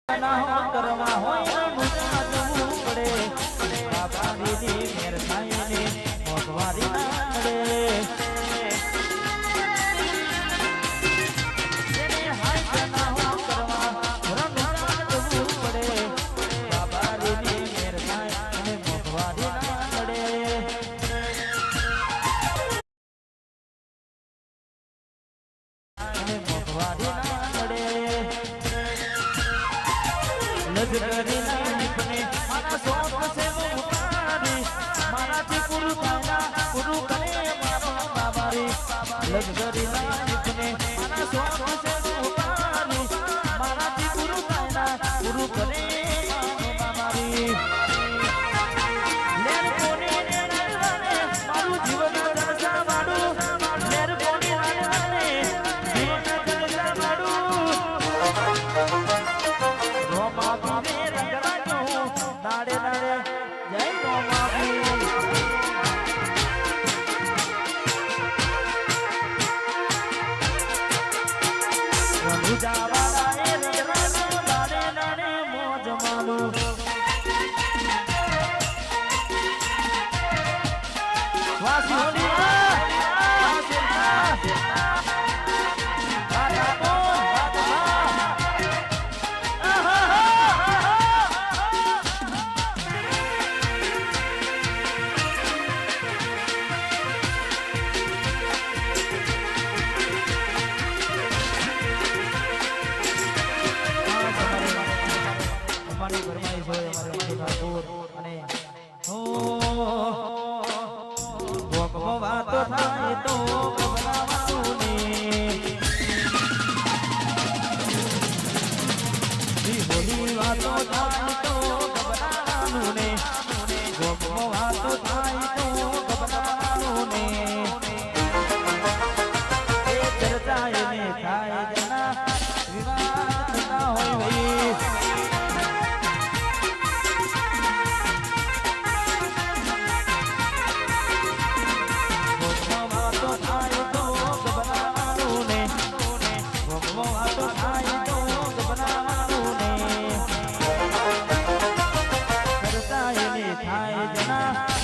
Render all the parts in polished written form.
કરવા હોય જવું પડે બાબાની મેર થાય મોગવારી ના મળે લગરી લાઈફને મારા શોખ છે ઉપારી મારાથી પૂરું થાય ના પૂરું કરે મારી લેર કોની ને મારું જીવન જલસા માડું લેર કોની ને જીવન જલસા માડું રોમા બીને રંગરાજો નાડે નાડે જય રોમા બી જાવાળા એ રંગરાજો નાડે નાડે મોજ માલું વાસી વાતો થાય તો ગભરાવાનું ને હોલી વાતો થાય તો ગભરાવાનું ને વાતો થાય તો ગભરાવાનું ને એ ચર્ચા એને થાય જના વિવાદ થતા હોય ભાઈ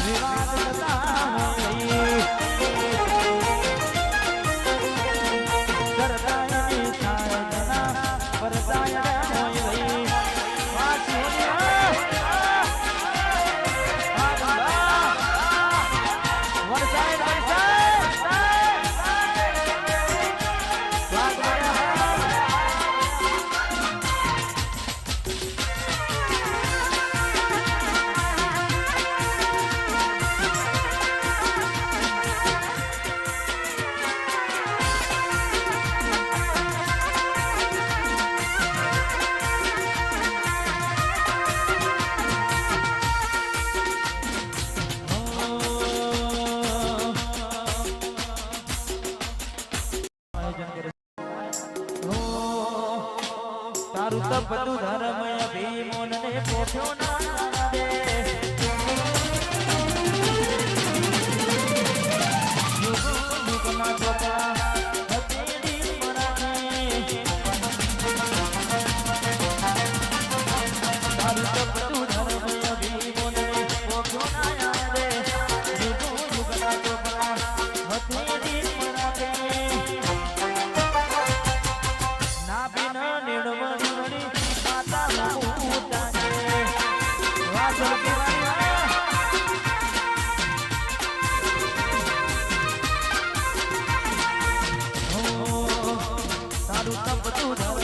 તારું તો બધું ધર્મ અભિમોન ને પોઠ્યો ના દે યુગના ચોપા હતેડી મરાને તારું તો બધું ધર્મ અભિમોન ને પોઠ્યો ના દે યુગના ચોપા હતેડી મરાને ના બિના નિર્મળ તારું તપ તું ધર્મ